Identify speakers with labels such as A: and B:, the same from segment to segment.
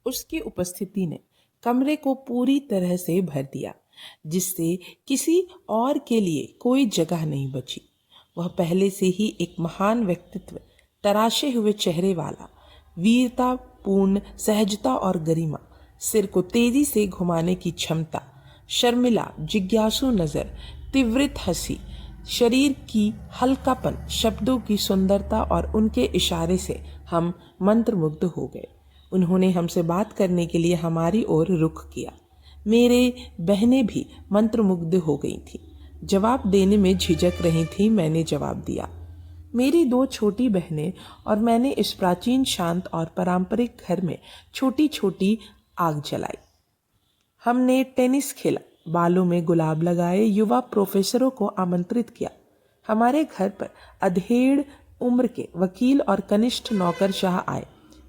A: उसकी उपस्थिति ने कमरे को पूरी तरह से भर दिया, जिससे किसी और के लिए कोई जगह नहीं बची। वह पहले से ही एक महान व्यक्तित्व, तराशे हुए चेहरे वाला, वीरता पूर्ण सहजता और गरिमा, सिर को तेजी से घुमाने की क्षमता, शर्मिला जिज्ञासु नजर, तीव्रित हंसी, शरीर की हल्कापन, शब्दों की सुंदरता और उनके इशारे से हम मंत्रमुग्ध हो गए। उन्होंने हमसे बात करने के लिए हमारी ओर रुख किया। मेरे बहनें भी मंत्रमुग्ध हो गई थीं। जवाब देने में झिझक रही थीं। मैंने जवाब दिया। मेरी 2 छोटी बहनें और मैंने इस प्राचीन, शांत और पारंपरिक घर में छोटी छोटी आग जलाई। हमने टेनिस खेला, बालों में गुलाब लगाए, युवा प्रोफेसरों को आमंत्रित किया। हमारे घर पर अधेड़ उम्र के वकील और कनिष्ठ नौकरशाह आए।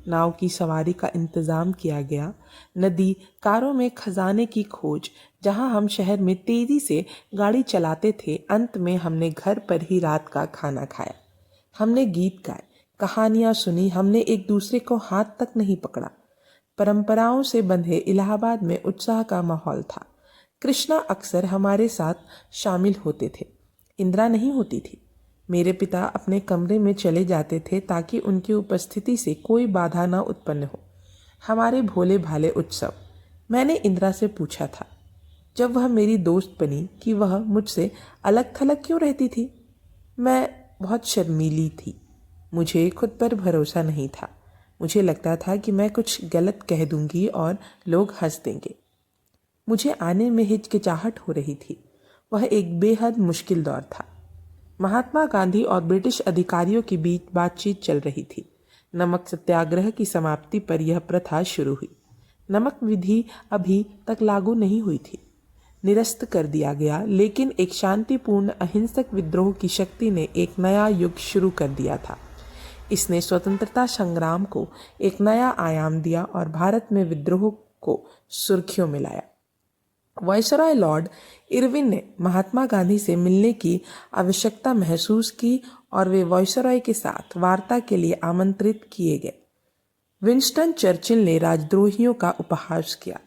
A: नाव की सवारी का इंतजाम किया गया। नदी कारों में खजाने की खोज। जहां हम शहर में तेजी से गाड़ी चलाते थे, अंत में हमने घर पर ही रात का खाना खाया। हमने गीत गाए, कहानियां सुनी। हमने एक दूसरे को हाथ तक नहीं पकड़ा। परंपराओं से बंधे इलाहाबाद में उत्साह का माहौल था। कृष्णा अक्सर हमारे साथ शामिल होते थे। इंदिरा नहीं होती थी। मेरे पिता अपने कमरे में चले जाते थे ताकि उनकी उपस्थिति से कोई बाधा न उत्पन्न हो। हमारे भोले भाले उत्सव। मैंने इंदिरा से पूछा था, जब वह मेरी दोस्त बनी, कि वह मुझसे अलग थलग क्यों रहती थी। मैं बहुत शर्मीली थी। मुझे खुद पर भरोसा नहीं था। मुझे लगता था कि मैं कुछ गलत कह दूंगी और लोग हंस देंगे। मुझे आने में हिचकिचाहट हो रही थी। वह एक बेहद मुश्किल दौर था। महात्मा गांधी और ब्रिटिश अधिकारियों के बीच बातचीत चल रही थी। नमक सत्याग्रह की समाप्ति पर यह प्रथा शुरू हुई। नमक विधि अभी तक लागू नहीं हुई थी, निरस्त कर दिया गया, लेकिन एक शांतिपूर्ण अहिंसक विद्रोह की शक्ति ने एक नया युग शुरू कर दिया था। इसने स्वतंत्रता संग्राम को एक नया आयाम दिया और भारत में विद्रोह को सुर्खियों में लाया। वायसराय लॉर्ड इरविन ने महात्मा गांधी से मिलने की आवश्यकता महसूस की और वे वायसराय के साथ वार्ता के लिए आमंत्रित किए गए। विंस्टन चर्चिल ने राजद्रोहियों का उपहास किया।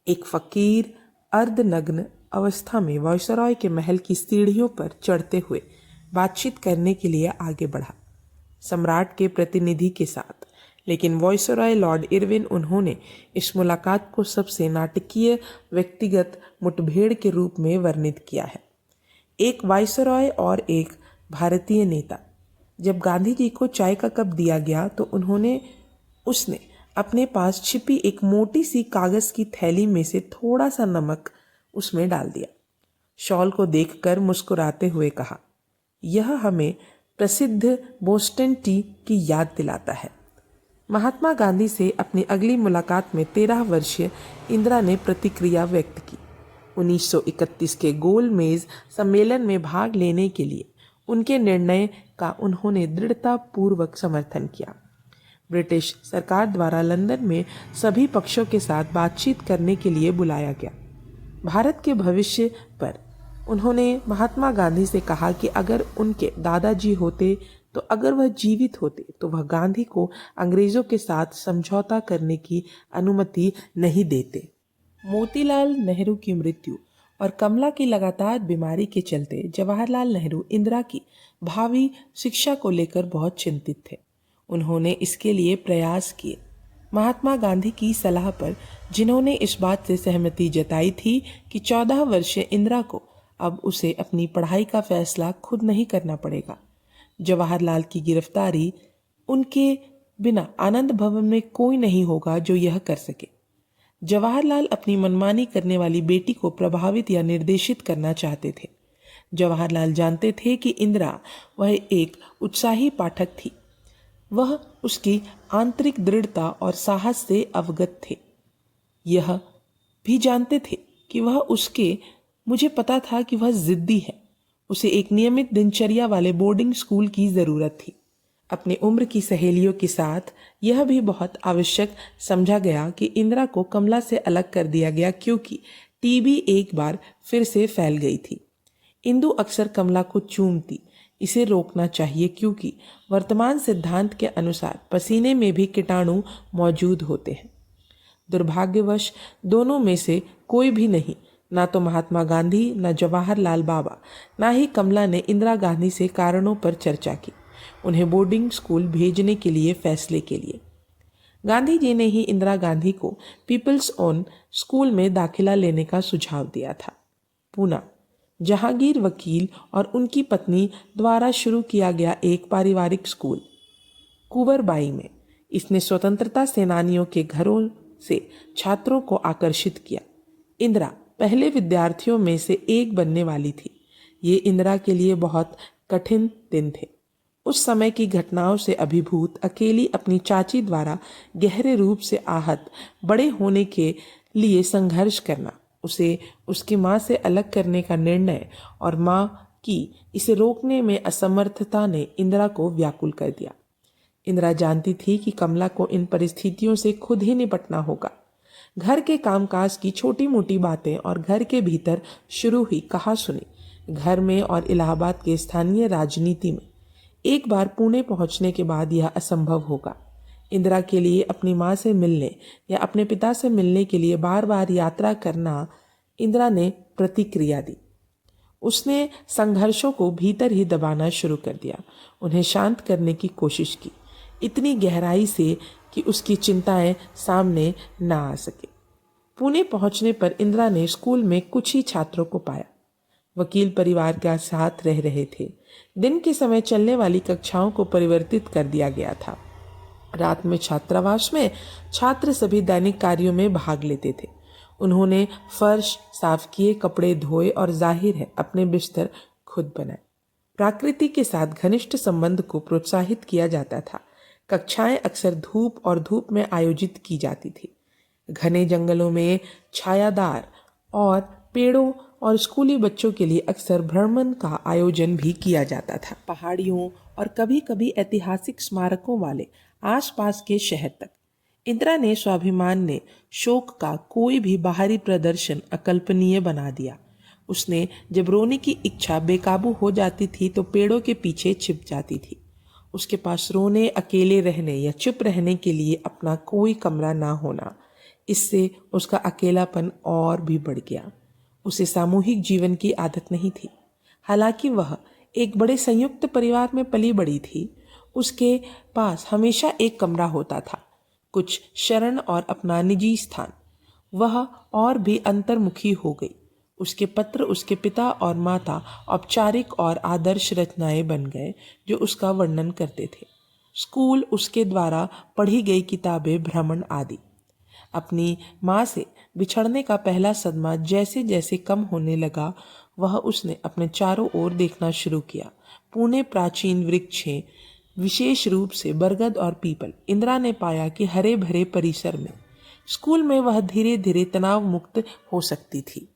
A: एक फकीर अर्धनग्न अवस्था में वायसराय के महल की सीढ़ियों पर चढ़ते हुए बातचीत करने के लिए आगे बढ़ा, सम्राट के प्रतिनिधि के साथ। लेकिन वायसराय लॉर्ड इरविन, उन्होंने इस मुलाकात को सबसे नाटकीय व्यक्तिगत मुठभेड़ के रूप में वर्णित किया है। एक वायसराय और एक भारतीय नेता। जब गांधी जी को चाय का कप दिया गया तो उसने अपने पास छिपी एक मोटी सी कागज की थैली में से थोड़ा सा नमक उसमें डाल दिया। शॉल को देखकर मुस्कुराते हुए कहा, यह हमें प्रसिद्ध बोस्टन टी की याद दिलाता है। महात्मा गांधी से अपनी अगली मुलाकात में 13 वर्षीय इंदिरा ने प्रतिक्रिया व्यक्त की। 1931 के गोल मेज सम्मेलन में भाग लेने के लिए उनके निर्णय का उन्होंने दृढ़तापूर्वक समर्थन किया। ब्रिटिश सरकार द्वारा लंदन में सभी पक्षों के साथ बातचीत करने के लिए बुलाया गया। भारत के भविष्य पर उन्होंने महात्मा गांधी से कहा कि अगर उनके दादाजी होते, तो अगर वह जीवित होते, तो वह गांधी को अंग्रेजों के साथ समझौता करने की अनुमति नहीं देते। मोतीलाल नेहरू की मृत्यु और कमला की लगातार बीमारी के चलते जवाहरलाल नेहरू इंदिरा की भावी शिक्षा को लेकर बहुत चिंतित थे। उन्होंने इसके लिए प्रयास किए। महात्मा गांधी की सलाह पर, जिन्होंने इस बात से सहमति जताई थी कि 14 वर्षीय इंदिरा को अब उसे अपनी पढ़ाई का फैसला खुद नहीं करना पड़ेगा। जवाहरलाल की गिरफ्तारी, उनके बिना आनंद भवन में कोई नहीं होगा जो यह कर सके। जवाहरलाल अपनी मनमानी करने वाली बेटी को प्रभावित या निर्देशित करना चाहते थे। जवाहरलाल जानते थे कि इंदिरा वह एक उत्साही पाठक थी। वह उसकी आंतरिक दृढ़ता और साहस से अवगत थे। यह भी जानते थे कि मुझे पता था कि वह जिद्दी है। उसे एक नियमित दिनचर्या वाले बोर्डिंग स्कूल की जरूरत थी। अपने उम्र की सहेलियों के साथ यह भी बहुत आवश्यक समझा गया कि इंदिरा को कमला से अलग कर दिया गया, क्योंकि टीबी एक बार फिर से फैल गई थी। इंदु अक्सर कमला को चूमती। इसे रोकना चाहिए, क्योंकि वर्तमान सिद्धांत के अनुसार पसीने में भी कीटाणु मौजूद होते हैं। दुर्भाग्यवश दोनों में से कोई भी नहीं, ना तो महात्मा गांधी, ना जवाहरलाल बाबा, ना ही कमला ने इंदिरा गांधी से कारणों पर चर्चा की, उन्हें बोर्डिंग स्कूल भेजने के लिए फैसले के लिए। गांधी जी ने ही इंदिरा गांधी को पीपल्स ओन स्कूल में दाखिला लेने का सुझाव दिया था। पूना, जहांगीर वकील और उनकी पत्नी द्वारा शुरू किया गया एक पारिवारिक स्कूल कुंवरबाई में। इसने स्वतंत्रता सेनानियों के घरों से छात्रों को आकर्षित किया। इंदिरा पहले विद्यार्थियों में से एक बनने वाली थी। ये इंदिरा के लिए बहुत कठिन दिन थे। उस समय की घटनाओं से अभिभूत अकेली अपनी चाची द्वारा गहरे रूप से आहत बड़े होने के लिए संघर्ष करना, उसे उसकी माँ से अलग करने का निर्णय और माँ की इसे रोकने में असमर्थता ने इंदिरा को व्याकुल कर दिया। इंदिरा जानती थी कि कमला को इन परिस्थितियों से खुद ही निपटना होगा। घर के कामकाज की छोटी मोटी बातें और घर के भीतर शुरू हुई कहा सुनी, घर में और इलाहाबाद के स्थानीय राजनीति में। एक बार पुणे पहुंचने के बाद यह असंभव होगा। इंदिरा के लिए अपनी माँ से मिलने या अपने पिता से मिलने के लिए बार बार यात्रा करना इंदिरा ने प्रतिक्रिया दी। उसने संघर्षों को भीतर ही दबाना शुरू कर दिया, उन्हें शांत करने की कोशिश की, इतनी गहराई से कि उसकी चिंताएं सामने ना आ सके। पुणे पहुंचने पर इंदिरा ने स्कूल में कुछ ही छात्रों को पाया। वकील परिवार के साथ रह रहे थे। दिन के समय चलने वाली कक्षाओं को परिवर्तित कर दिया गया था। रात में छात्रावास में छात्र सभी दैनिक कार्यों में भाग लेते थे। उन्होंने फर्श साफ किए, कपड़े धोए और जाहिर है अपने बिस्तर खुद बनाए। प्रकृति के साथ घनिष्ठ संबंध को प्रोत्साहित किया जाता था। कक्षाएं अक्सर धूप और धूप में आयोजित की जाती थी। घने जंगलों में छायादार और पेड़ों और स्कूली बच्चों के लिए अक्सर भ्रमण का आयोजन भी किया जाता था। पहाड़ियों और कभी कभी ऐतिहासिक स्मारकों वाले आसपास के शहर तक। इंदिरा ने स्वाभिमान ने शोक का कोई भी बाहरी प्रदर्शन अकल्पनीय बना दिया। उसने जब रोने की इच्छा बेकाबू हो जाती थी तो पेड़ों के पीछे छिप जाती थी। उसके पास रोने, अकेले रहने या चुप रहने के लिए अपना कोई कमरा ना होना, इससे उसका अकेलापन और भी बढ़ गया। उसे सामूहिक जीवन की आदत नहीं थी। हालांकि वह एक बड़े संयुक्त परिवार में पली बड़ी थी, उसके पास हमेशा एक कमरा होता था, कुछ शरण और अपना निजी स्थान। वह और भी अंतर्मुखी हो गई। उसके पत्र उसके पिता और माता औपचारिक और आदर्श रचनाएं बन गए जो उसका वर्णन करते थे। स्कूल, उसके द्वारा पढ़ी गई किताबें, भ्रमण आदि। अपनी माँ से बिछड़ने का पहला सदमा जैसे जैसे कम होने लगा, वह उसने अपने चारों ओर देखना शुरू किया। पुणे प्राचीन वृक्षें, विशेष रूप से बरगद और पीपल। इंदिरा ने पाया कि हरे भरे परिसर में स्कूल में वह धीरे धीरे तनाव मुक्त हो सकती थी।